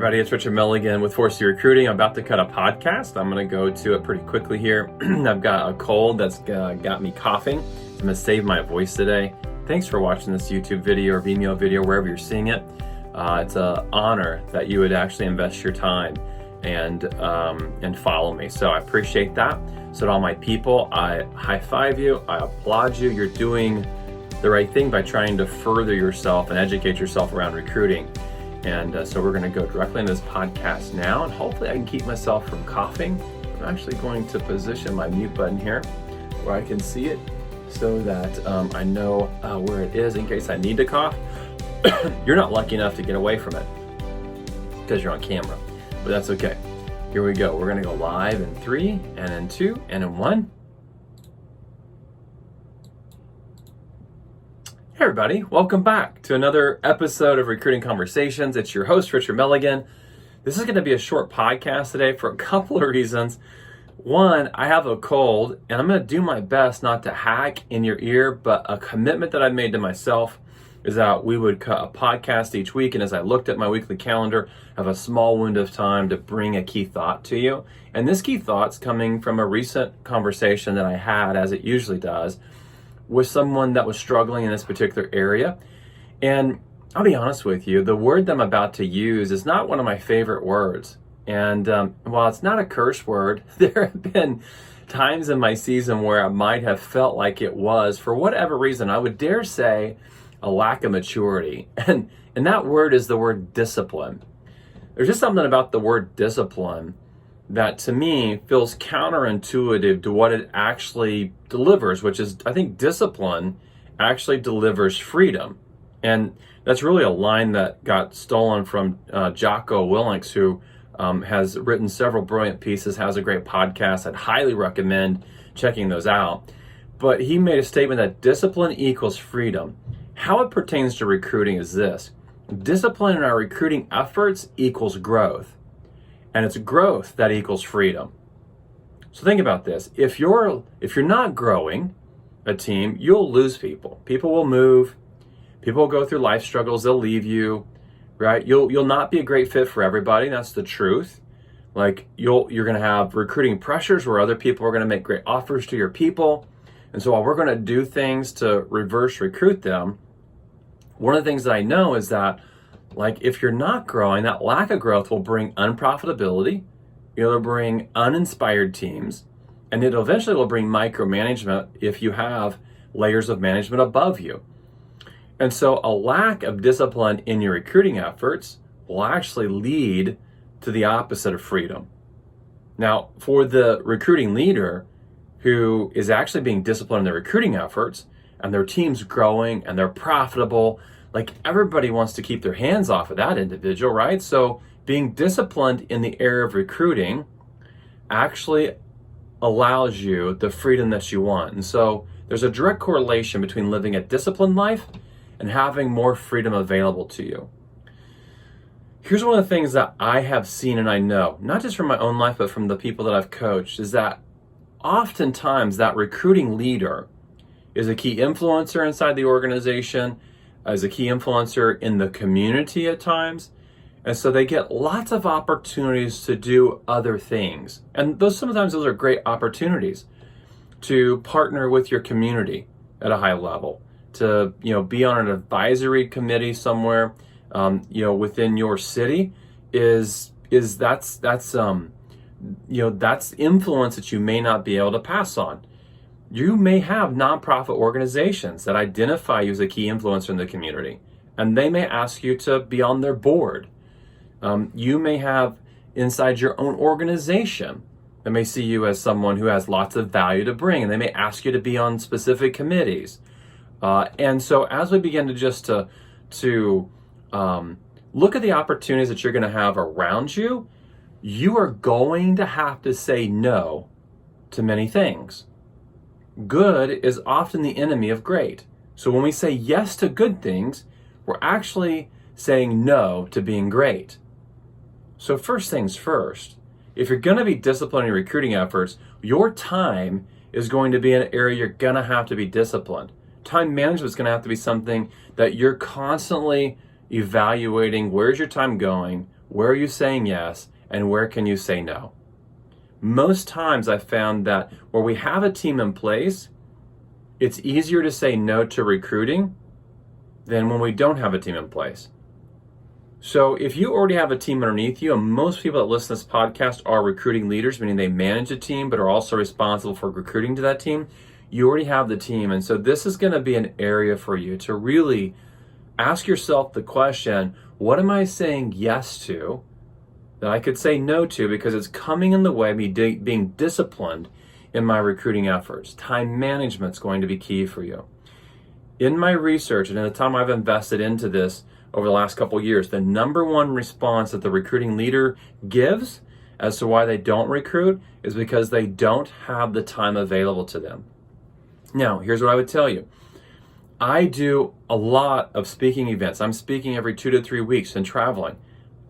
everybody, it's Richard Milligan with 4C Recruiting. I'm about to cut a podcast. I'm going to go to it pretty quickly here. I've got a cold that's got me coughing. I'm going to save my voice today. Thanks for watching this YouTube video or Vimeo video, wherever you're seeing it. It's an honor that you would actually invest your time and follow me. So I appreciate that. So to all my people, I high five you. I applaud you. You're doing the right thing by trying to further yourself and educate yourself around recruiting. And so we're going to go directly into this podcast now, and hopefully I can keep myself from coughing. I'm actually going to position my mute button here where I can see it so that I know where it is in case I need to cough. You're not lucky enough to get away from it because you're on camera, but that's okay. Here we go. We're going to go live in 3 and in 2 and in 1. Hey everybody, welcome back to another episode of Recruiting Conversations. It's your host, Richard Milligan. This is going to be a short podcast today for a couple of reasons. One, I have a cold, and I'm going to do my best not to hack in your ear, but a commitment that I made to myself is that we would cut a podcast each week, and as I looked at my weekly calendar, I have a small window of time to bring a key thought to you. And this key thought's coming from a recent conversation that I had, as it usually does, with someone that was struggling in this particular area. And I'll be honest with you, the word that I'm about to use is not one of my favorite words. And while it's not a curse word, there have been times in my season where I might have felt like it was, for whatever reason, I would dare say, a lack of maturity. And that word is the word discipline. There's just something about the word discipline that to me feels counterintuitive to what it actually delivers, which is, I think discipline actually delivers freedom. And that's really a line that got stolen from Jocko Willinks, who has written several brilliant pieces, has a great podcast. I'd highly recommend checking those out. But he made a statement that discipline equals freedom. How it pertains to recruiting is this: discipline in our recruiting efforts equals growth. And it's growth that equals freedom. So think about this. If you're not growing a team, you'll lose people. People will move. People will go through life struggles. They'll leave you, right? You'll not be a great fit for everybody. That's the truth. Like you're going to have recruiting pressures where other people are going to make great offers to your people. And so while we're going to do things to reverse recruit them, one of the things that I know is that, like, if you're not growing, that lack of growth will bring unprofitability, it'll bring uninspired teams, and it eventually will bring micromanagement if you have layers of management above you. And so a lack of discipline in your recruiting efforts will actually lead to the opposite of freedom. Now, for the recruiting leader who is actually being disciplined in their recruiting efforts, and their team's growing and they're profitable, like everybody wants to keep their hands off of that individual, right? So being disciplined in the area of recruiting actually allows you the freedom that you want. And so there's a direct correlation between living a disciplined life and having more freedom available to you. Here's one of the things that I have seen and I know, not just from my own life, but from the people that I've coached, is that oftentimes that recruiting leader is a key influencer inside the organization, as a key influencer in the community at times. And so they get lots of opportunities to do other things. And sometimes those are great opportunities to partner with your community at a high level, to be on an advisory committee somewhere within your city that's influence that you may not be able to pass on. You may have nonprofit organizations that identify you as a key influencer in the community, and they may ask you to be on their board. You may have inside your own organization that may see you as someone who has lots of value to bring, and they may ask you to be on specific committees. And so as we begin to look at the opportunities that you're going to have around you, you are going to have to say no to many things. Good is often the enemy of great. So when we say yes to good things, we're actually saying no to being great. So first things first, if you're going to be disciplined in your recruiting efforts, your time is going to be an area you're going to have to be disciplined. Time management is going to have to be something that you're constantly evaluating. Where's your time going? where are you saying yes, and where can you say no? Most times I found that where we have a team in place, it's easier to say no to recruiting than when we don't have a team in place. So if you already have a team underneath you, and most people that listen to this podcast are recruiting leaders, meaning they manage a team but are also responsible for recruiting to that team, you already have the team. And so this is going to be an area for you to really ask yourself the question, what am I saying yes to that I could say no to because it's coming in the way of me being disciplined in my recruiting efforts? Time management is going to be key for you. In my research and in the time I've invested into this over the last couple of years, the number one response that the recruiting leader gives as to why they don't recruit is because they don't have the time available to them. Now, here's what I would tell you. I do a lot of speaking events. I'm speaking every 2 to 3 weeks and traveling.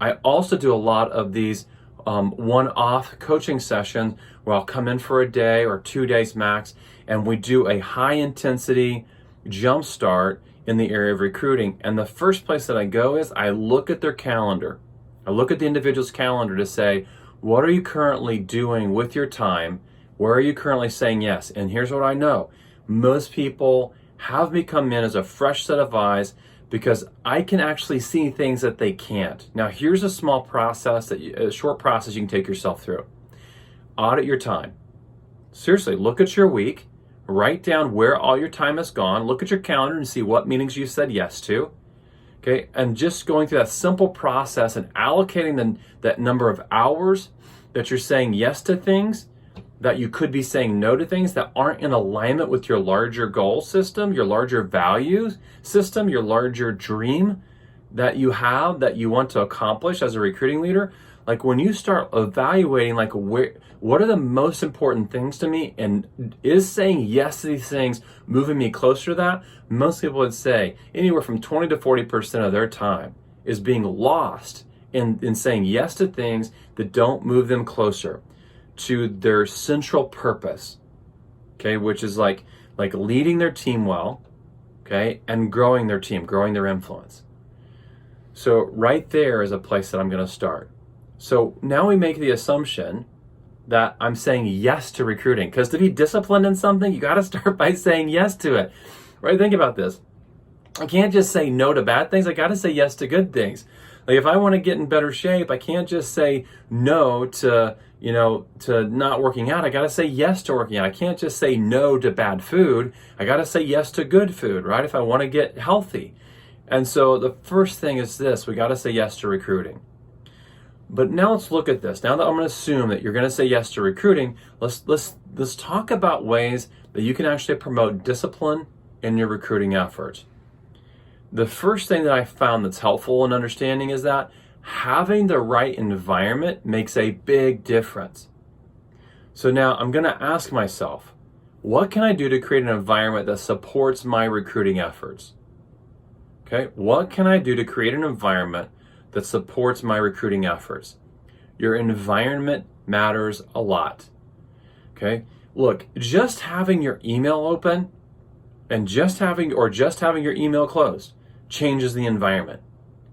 I also do a lot of these one-off coaching sessions where I'll come in for a day or 2 days max, and we do a high-intensity jump start in the area of recruiting. And the first place that I go is I look at their calendar. I look at the individual's calendar to say, what are you currently doing with your time? Where are you currently saying yes? And here's what I know. Most people have me come in as a fresh set of eyes because I can actually see things that they can't. Now, here's a small process, a short process you can take yourself through. Audit your time. Seriously, look at your week. Write down where all your time has gone. Look at your calendar and see what meetings you said yes to. Okay, and just going through that simple process and allocating that number of hours that you're saying yes to things, that you could be saying no to things that aren't in alignment with your larger goal system, your larger values system, your larger dream that you have, that you want to accomplish as a recruiting leader. Like when you start evaluating like what are the most important things to me, and is saying yes to these things moving me closer to that, most people would say anywhere from 20 to 40% of their time is being lost in saying yes to things that don't move them closer to their central purpose, okay, which is like leading their team well, okay, and growing their team, growing their influence. So right there is a place that I'm going to start. So now we make the assumption that I'm saying yes to recruiting, because to be disciplined in something, you got to start by saying yes to it, right? Think about this. I can't just say no to bad things. I got to say yes to good things. Like if I want to get in better shape, I can't just say no to not working out. I got to say yes to working out. I can't just say no to bad food. I got to say yes to good food, right? If I want to get healthy. And so the first thing is this, we got to say yes to recruiting. But now let's look at this. Now that I'm going to assume that you're going to say yes to recruiting, let's talk about ways that you can actually promote discipline in your recruiting efforts. The first thing that I found that's helpful in understanding is that having the right environment makes a big difference. So now I'm going to ask myself, what can I do to create an environment that supports my recruiting efforts? Okay, what can I do to create an environment that supports my recruiting efforts? Your environment matters a lot. Okay, look, just having your email open and just having your email closed changes the environment.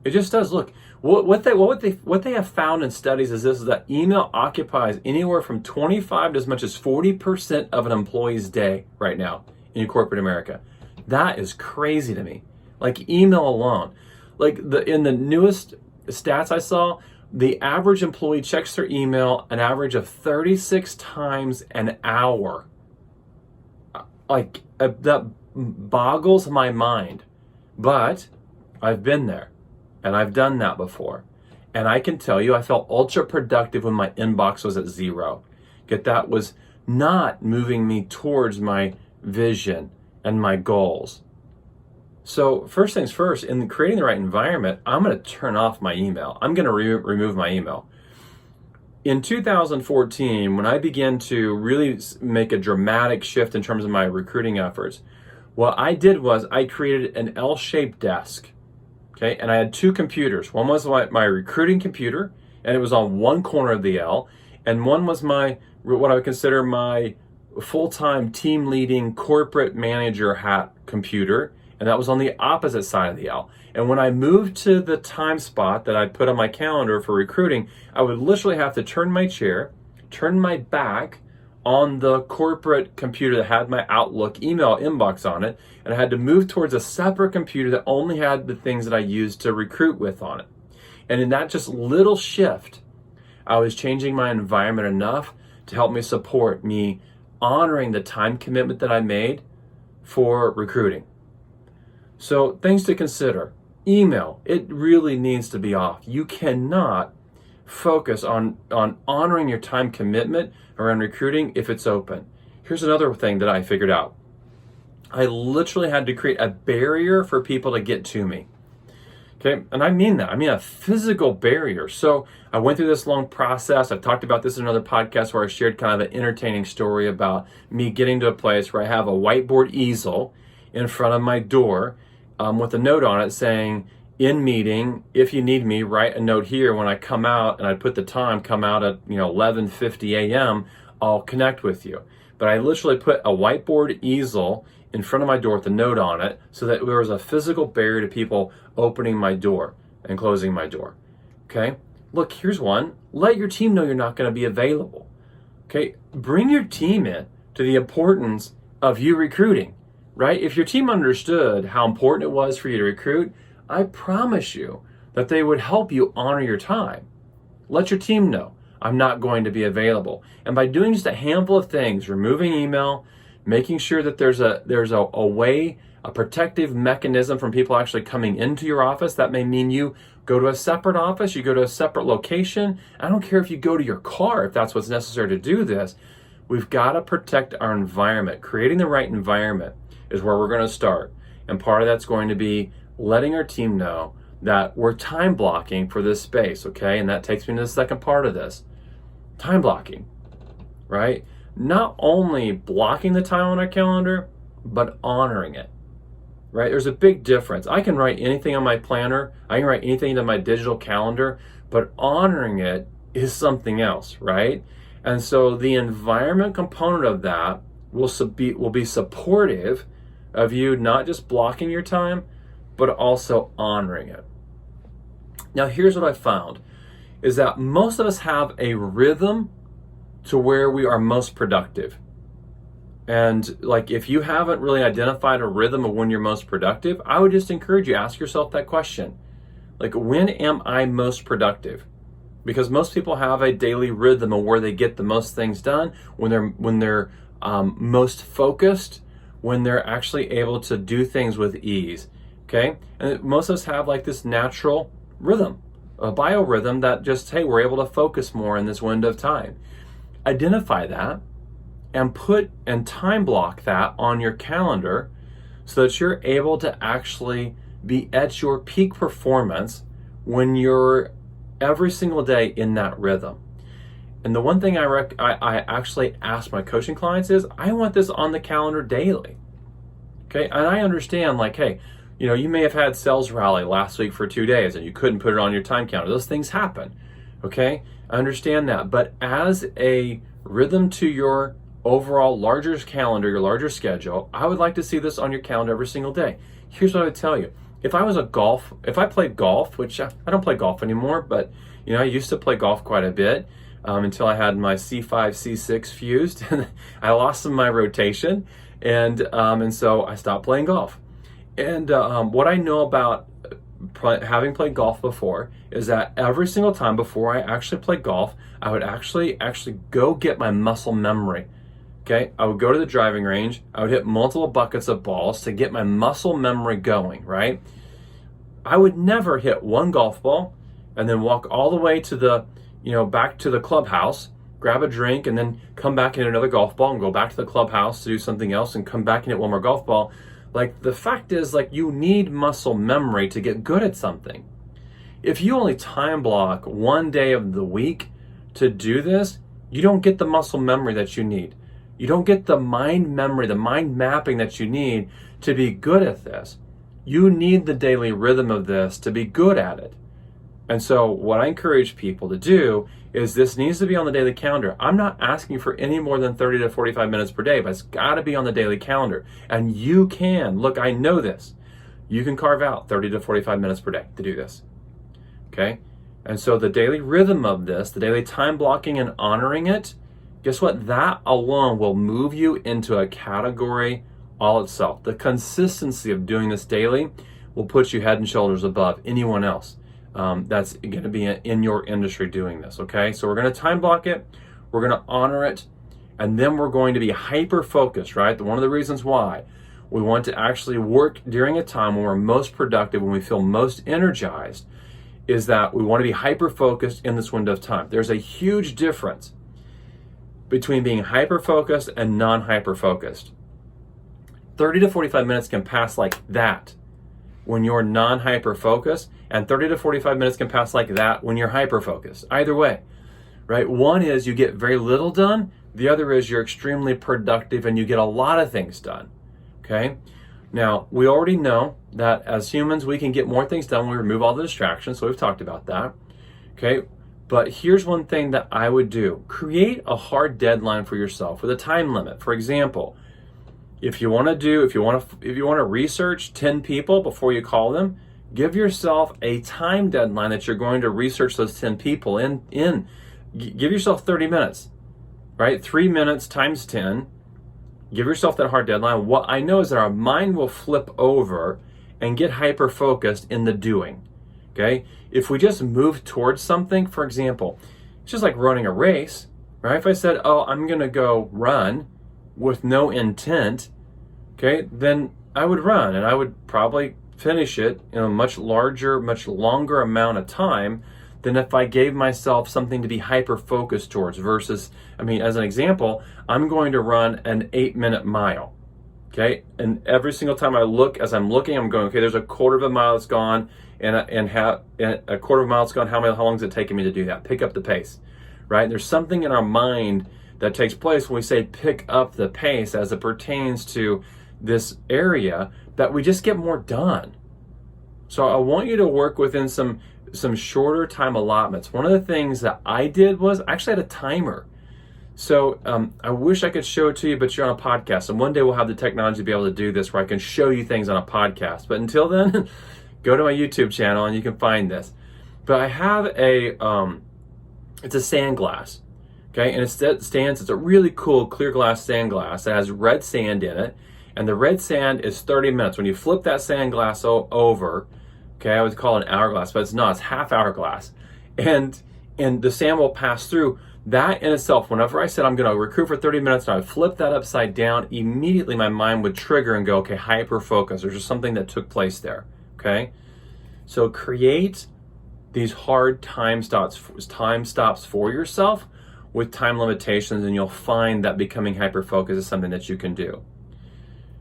It just does. Look, what they have found in studies is this: is that email occupies anywhere from 25 to as much as 40% of an employee's day right now in corporate America. That is crazy to me. Like email alone, in the newest stats I saw, the average employee checks their email an average of 36 times an hour. That boggles my mind. But I've been there and I've done that before. And I can tell you, I felt ultra productive when my inbox was at 0. That was not moving me towards my vision and my goals. So first things first, in creating the right environment, I'm going to turn off my email. I'm going to remove my email. In 2014, when I began to really make a dramatic shift in terms of my recruiting efforts, what I did was I created an L-shaped desk, okay? And I had 2 computers. One was my recruiting computer, and it was on one corner of the L, and one was what I would consider my full-time team leading corporate manager hat computer, and that was on the opposite side of the L. And when I moved to the time spot that I'd put on my calendar for recruiting, I would literally have to turn my chair, turn my back on the corporate computer that had my Outlook email inbox on it, and I had to move towards a separate computer that only had the things that I used to recruit with on it. And in that just little shift, I was changing my environment enough to help me support me honoring the time commitment that I made for recruiting. So things to consider. Email, it really needs to be off. You cannot focus on honoring your time commitment around recruiting if it's open. Here's another thing that I figured out. I literally had to create a barrier for people to get to me. Okay, and I mean that. I mean a physical barrier. So I went through this long process. I've talked about this in another podcast where I shared kind of an entertaining story about me getting to a place where I have a whiteboard easel in front of my door with a note on it saying, in meeting, if you need me, write a note here. When I come out, and I put the time, come out at 11:50 a.m., I'll connect with you. But I literally put a whiteboard easel in front of my door with a note on it so that there was a physical barrier to people opening my door and closing my door. Okay? Look, here's one. Let your team know you're not going to be available. Okay? Bring your team in to the importance of you recruiting, right? If your team understood how important it was for you to recruit, I promise you that they would help you honor your time. Let your team know, I'm not going to be available. And by doing just a handful of things, removing email, making sure that there's a way, a protective mechanism from people actually coming into your office. That may mean you go to a separate office, you go to a separate location. I don't care if you go to your car, if that's what's necessary to do this. We've got to protect our environment. Creating the right environment is where we're going to start. And part of that's going to be letting our team know that we're time blocking for this space, okay? And that takes me to the second part of this. Time blocking, right? Not only blocking the time on our calendar, but honoring it, right? There's a big difference. I can write anything on my planner. I can write anything into my digital calendar, but honoring it is something else, right? And so the environment component of that will be supportive of you not just blocking your time, but also honoring it. Now, here's what I found, is that most of us have a rhythm to where we are most productive. And like, if you haven't really identified a rhythm of when you're most productive, I would just encourage you, ask yourself that question. Like, when am I most productive? Because most people have a daily rhythm of where they get the most things done, when they're most focused, when they're actually able to do things with ease. Okay? And most of us have like this natural rhythm, a biorhythm that just, hey, we're able to focus more in this window of time. Identify that and time block that on your calendar so that you're able to actually be at your peak performance when you're every single day in that rhythm. And the one thing I actually ask my coaching clients is, I want this on the calendar daily. Okay? And I understand, like, hey, you may have had sales rally last week for 2 days and you couldn't put it on your time counter. Those things happen. Okay? I understand that. But as a rhythm to your overall larger calendar, your larger schedule, I would like to see this on your calendar every single day. Here's what I would tell you. If I played golf, which I don't play golf anymore, but I used to play golf quite a bit until I had my C5, C6 fused and I lost some of my rotation, and so I stopped playing golf. And what I know about having played golf before is that every single time before I actually play golf, I would actually go get my muscle memory. Okay, I would go to the driving range, I would hit multiple buckets of balls to get my muscle memory going, right? I would never hit one golf ball and then walk all the way to the, back to the clubhouse, grab a drink, and then come back and hit another golf ball and go back to the clubhouse to do something else and come back and hit one more golf ball. Like, the fact is, like, you need muscle memory to get good at something. If you only time block one day of the week to do this, you don't get the muscle memory that you need. You don't get the mind memory, the mind mapping that you need to be good at this. You need the daily rhythm of this to be good at it. And so what I encourage people to do is, this needs to be on the daily calendar. I'm not asking for any more than 30 to 45 minutes per day, but it's got to be on the daily calendar. And you can, look, I know this. you can carve out 30 to 45 minutes per day to do this. Okay? And so the daily rhythm of this, the daily time blocking and honoring it, guess what? That alone will move you into a category all itself. The consistency of doing this daily will put you head and shoulders above anyone else that's going to be in your industry doing this, okay? So we're going to time block it, we're going to honor it, and then we're going to be hyper-focused, right? One of the reasons why we want to actually work during a time when we're most productive, when we feel most energized, is that we want to be hyper-focused in this window of time. There's a huge difference between being hyper-focused and non-hyper-focused. 30 to 45 minutes can pass like that when you're non-hyper-focused, and 30 to 45 minutes can pass like that when you're hyper-focused. Either way, right? One is you get very little done. The other is you're extremely productive and you get a lot of things done, okay? Now, we already know that as humans, we can get more things done when we remove all the distractions, so we've talked about that, okay? But here's one thing that I would do. Create a hard deadline for yourself with a time limit. For example, if you want to research 10 people before you call them, give yourself a time deadline that you're going to research those 10 people in. Give yourself 30 minutes, right? 3 minutes times 10. Give yourself that hard deadline. What I know is that our mind will flip over and get hyper-focused in the doing, okay? If we just move towards something, for example, it's just like running a race, right? If I said, oh, I'm going to go run with no intent, okay, then I would run and I would probably finish it in a much longer amount of time than if I gave myself something to be hyper-focused towards versus, as an example, I'm going to run an 8-minute mile, okay? And every single time I look, as I'm looking, I'm going, okay, there's a quarter of a mile that's gone and a quarter of a mile that's gone. How long is it taking me to do that? Pick up the pace, right? There's something in our mind that takes place when we say pick up the pace as it pertains to this area that we just get more done. So I want you to work within some shorter time allotments. One of the things that I did was I actually had a timer. So I wish I could show it to you, but you're on a podcast. And one day we'll have the technology to be able to do this where I can show you things on a podcast. But until then, go to my YouTube channel and you can find this. But I have it's a sand glass. Okay, and it's a really cool clear glass sand glass that has red sand in it. And the red sand is 30 minutes. When you flip that sand glass over, okay, I would call it an hourglass, but it's not, it's half hourglass. And the sand will pass through. That in itself, whenever I said I'm gonna recruit for 30 minutes and I would flip that upside down, immediately my mind would trigger and go, okay, hyper focus. There's just something that took place there, okay? So create these hard time stops for yourself with time limitations, and you'll find that becoming hyper-focused is something that you can do.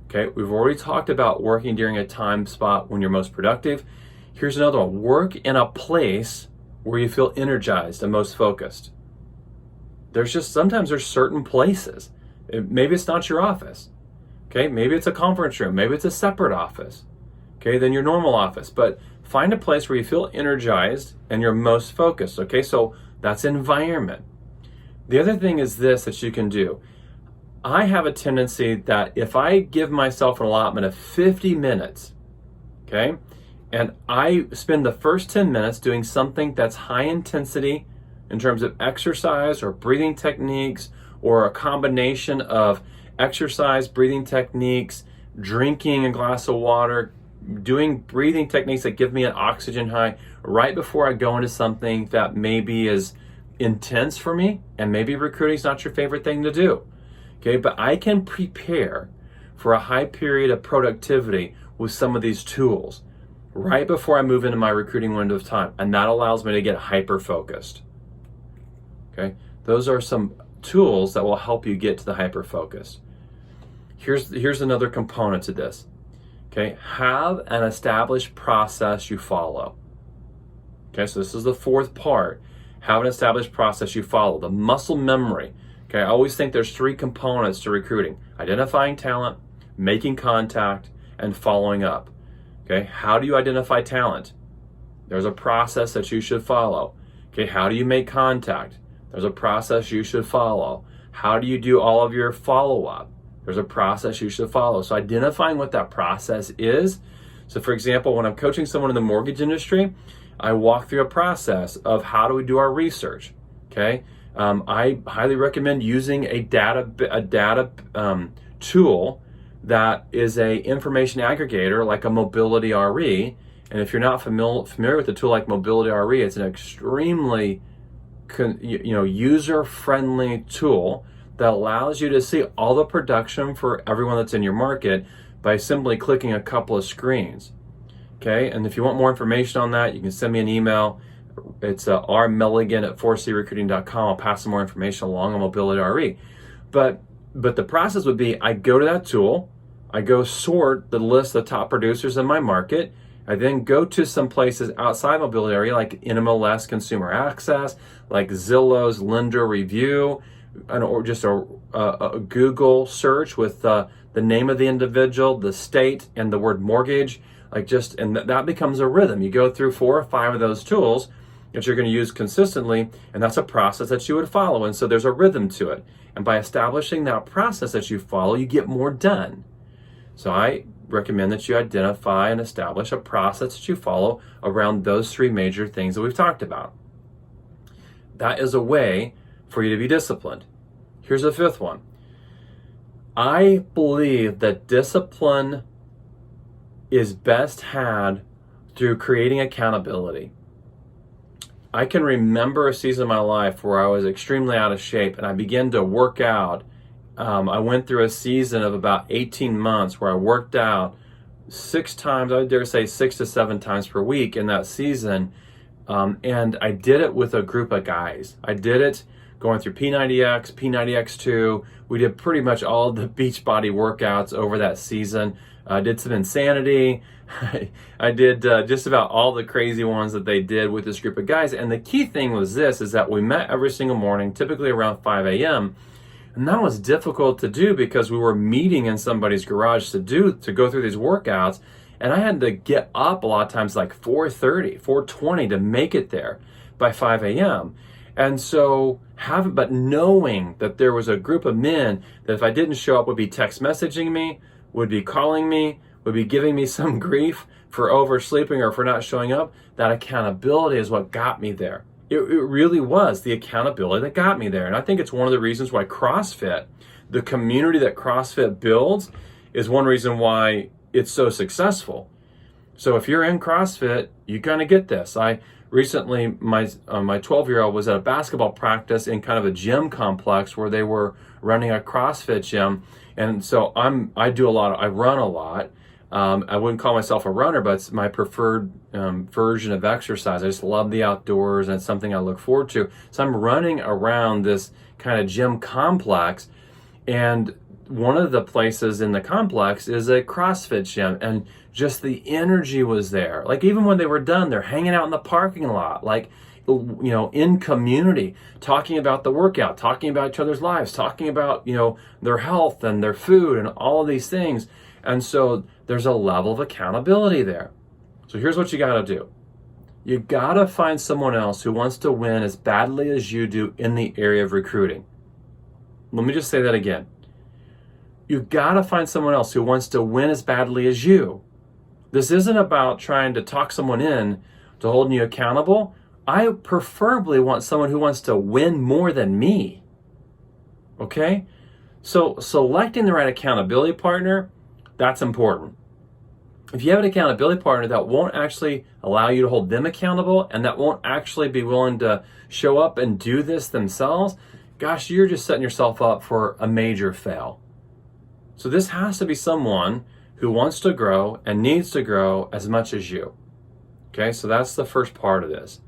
Okay, we've already talked about working during a time spot when you're most productive. Here's another one. Work in a place where you feel energized and most focused. Sometimes there's certain places. Maybe it's not your office. Okay, maybe it's a conference room. Maybe it's a separate office. Okay, than your normal office. But find a place where you feel energized and you're most focused. Okay, so that's environment. The other thing is this that you can do. I have a tendency that if I give myself an allotment of 50 minutes, okay, and I spend the first 10 minutes doing something that's high intensity in terms of exercise or breathing techniques, or a combination of exercise, breathing techniques, drinking a glass of water, doing breathing techniques that give me an oxygen high right before I go into something that maybe is intense for me, and maybe recruiting is not your favorite thing to do. Okay, but I can prepare for a high period of productivity with some of these tools right before I move into my recruiting window of time, and that allows me to get hyper focused. Okay, those are some tools that will help you get to the hyper focus. Here's another component to this. Okay, have an established process you follow. Okay, so this is the fourth part. Have an established process you follow. The muscle memory. Okay, I always think there's three components to recruiting: identifying talent, making contact, and following up. Okay, how do you identify talent? There's a process that you should follow. Okay, how do you make contact? There's a process you should follow. How do you do all of your follow-up? There's a process you should follow. So identifying what that process is So for example, when I'm coaching someone in the mortgage industry, I walk through a process of how do we do our research, okay? I highly recommend using a data tool that is a information aggregator like a Mobility RE. And if you're not familiar with a tool like Mobility RE, it's an extremely user-friendly tool that allows you to see all the production for everyone that's in your market by simply clicking a couple of screens. Okay, and if you want more information on that, you can send me an email. It's rmilligan@4crecruiting.com. I'll pass some more information along on Mobility RE. But the process would be, I go to that tool, I go sort the list of top producers in my market. I then go to some places outside Mobility RE like NMLS Consumer Access, like Zillow's Lender Review, or just a Google search with the name of the individual, the state, and the word mortgage. And that becomes a rhythm. You go through 4 or 5 of those tools that you're going to use consistently, and that's a process that you would follow. And so there's a rhythm to it. And by establishing that process that you follow, you get more done. So I recommend that you identify and establish a process that you follow around those 3 major things that we've talked about. That is a way for you to be disciplined. Here's the 5th one. I believe that discipline is best had through creating accountability. I can remember a season of my life where I was extremely out of shape and I began to work out. I went through a season of about 18 months where I worked out 6 times, I would dare say 6 to 7 times per week in that season. And I did it with a group of guys. I did it going through P90X, P90X2. We did pretty much all the Beachbody workouts over that season. I did some Insanity. I did just about all the crazy ones that they did with this group of guys. And the key thing was this, is that we met every single morning, typically around 5 a.m. And that was difficult to do because we were meeting in somebody's garage to go through these workouts. And I had to get up a lot of times like 4:30, 4:20 to make it there by 5 a.m. And so knowing that there was a group of men that if I didn't show up would be text messaging me, would be calling me, would be giving me some grief for oversleeping or for not showing up, that accountability is what got me there. It really was the accountability that got me there. And I think it's one of the reasons why CrossFit, the community that CrossFit builds, is one reason why it's so successful. So if you're in CrossFit, you're going to get this. I recently, my 12-year-old was at a basketball practice in kind of a gym complex where they were running a CrossFit gym. And so I run a lot. I wouldn't call myself a runner, but it's my preferred version of exercise. I just love the outdoors, and it's something I look forward to. So I'm running around this kind of gym complex, and one of the places in the complex is a CrossFit gym, and just the energy was there. Like even when they were done, they're hanging out in the parking lot, like, in community, talking about the workout, talking about each other's lives, talking about, their health and their food and all of these things. And so there's a level of accountability there. So here's what you got to do. You got to find someone else who wants to win as badly as you do in the area of recruiting. Let me just say that again. You got to find someone else who wants to win as badly as you. This isn't about trying to talk someone in to holding you accountable. I preferably want someone who wants to win more than me. Okay? So selecting the right accountability partner, that's important. If you have an accountability partner that won't actually allow you to hold them accountable and that won't actually be willing to show up and do this themselves, gosh, you're just setting yourself up for a major fail. So this has to be someone who wants to grow and needs to grow as much as you. Okay, so that's the first part of this.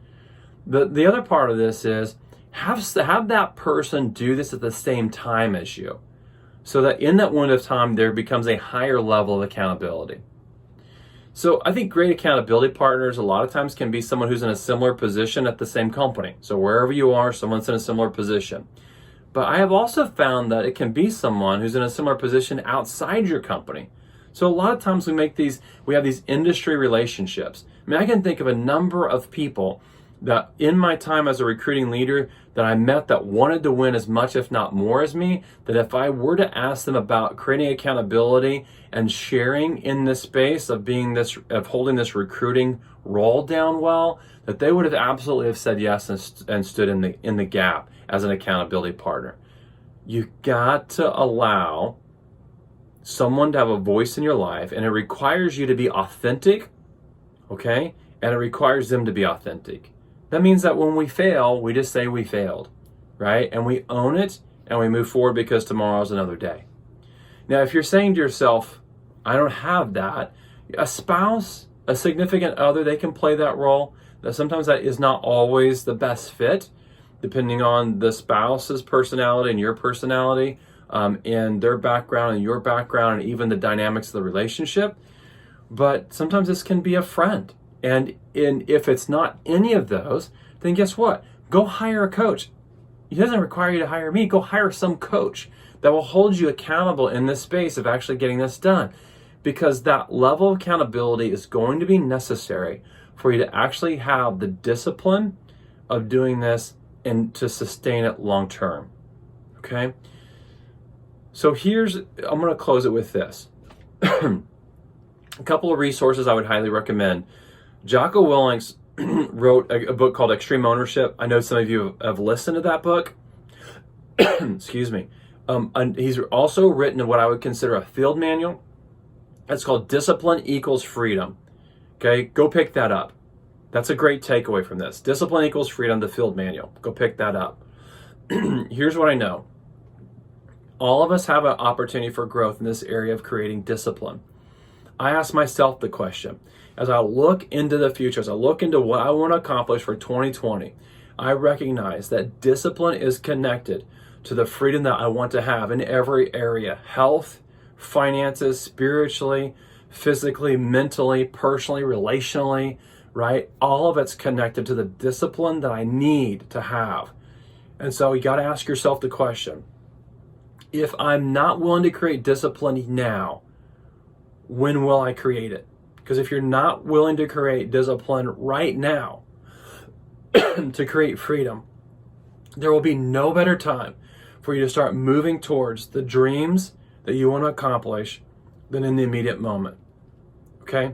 The other part of this is have that person do this at the same time as you, so that in that window of time there becomes a higher level of accountability. So I think great accountability partners a lot of times can be someone who's in a similar position at the same company. So wherever you are, someone's in a similar position. But I have also found that it can be someone who's in a similar position outside your company. So a lot of times we have these industry relationships. I mean, I can think of a number of people that in my time as a recruiting leader that I met that wanted to win as much, if not more, as me, that if I were to ask them about creating accountability and sharing in this space of holding this recruiting role down well, that they would have absolutely have said yes and stood in the gap as an accountability partner. You got to allow someone to have a voice in your life, and it requires you to be authentic, okay? And it requires them to be authentic. That means that when we fail, we just say we failed, right? And we own it and we move forward because tomorrow's another day. Now, if you're saying to yourself, I don't have that, a spouse, a significant other, they can play that role. Now, sometimes that is not always the best fit, depending on the spouse's personality and your personality, and their background and your background, and even the dynamics of the relationship. But sometimes this can be a friend. And if it's not any of those, then guess what? Go hire a coach. It doesn't require you to hire me. Go hire some coach that will hold you accountable in this space of actually getting this done. Because that level of accountability is going to be necessary for you to actually have the discipline of doing this and to sustain it long term. Okay? So I'm going to close it with this. A couple of resources I would highly recommend. Jocko Willink wrote a book called Extreme Ownership. I know some of you have listened to that book. Excuse me. And he's also written what I would consider a field manual. It's called Discipline Equals Freedom. Okay, go pick that up. That's a great takeaway from this. Discipline Equals Freedom, the field manual. Go pick that up. Here's what I know. All of us have an opportunity for growth in this area of creating discipline. I ask myself the question, as I look into the future, as I look into what I want to accomplish for 2020, I recognize that discipline is connected to the freedom that I want to have in every area: health, finances, spiritually, physically, mentally, personally, relationally, right? All of it's connected to the discipline that I need to have. And so you got to ask yourself the question, if I'm not willing to create discipline now, when will I create it? Because if you're not willing to create discipline right now to create freedom, there will be no better time for you to start moving towards the dreams that you want to accomplish than in the immediate moment. Okay?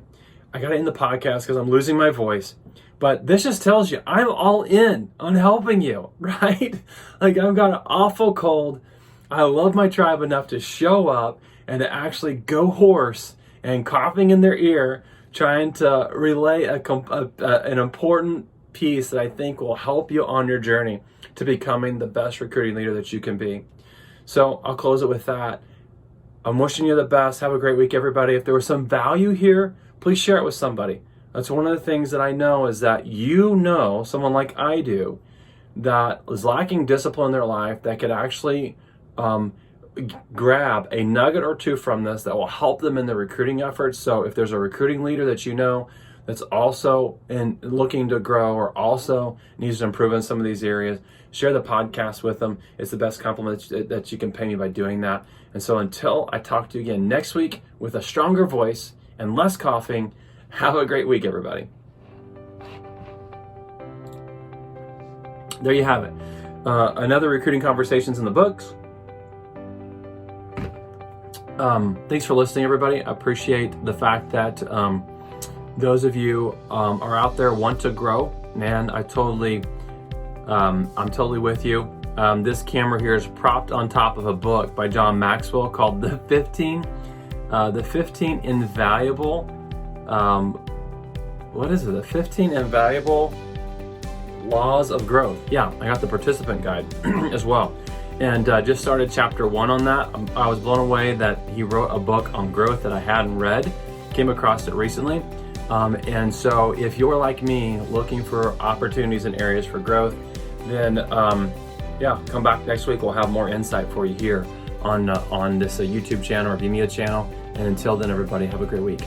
I got to end the podcast because I'm losing my voice. But this just tells you I'm all in on helping you, right? Like, I've got an awful cold. I love my tribe enough to show up and to actually go hoarse and coughing in their ear, trying to relay an important piece that I think will help you on your journey to becoming the best recruiting leader that you can be. So I'll close it with that. I'm wishing you the best. Have a great week, everybody. If there was some value here, please share it with somebody. That's one of the things that I know is that someone like I do that is lacking discipline in their life that could actually grab a nugget or two from this that will help them in the recruiting efforts. So if there's a recruiting leader that you know that's also looking to grow or also needs to improve in some of these areas, share the podcast with them. It's the best compliment that you can pay me by doing that. And so until I talk to you again next week with a stronger voice and less coughing, have a great week, everybody. There you have it. Another recruiting conversations in the books. Thanks for listening, everybody. I appreciate the fact that those of you are out there want to grow. Man, I'm totally with you. This camera here is propped on top of a book by John Maxwell called The 15 Invaluable. What is it? The 15 Invaluable Laws of Growth. Yeah, I got the participant guide as well. And just started chapter 1 on that. I was blown away that he wrote a book on growth that I hadn't read. Came across it recently. And so if you're like me, looking for opportunities and areas for growth, then come back next week. We'll have more insight for you here on this YouTube channel or Vimeo channel. And until then, everybody, have a great week.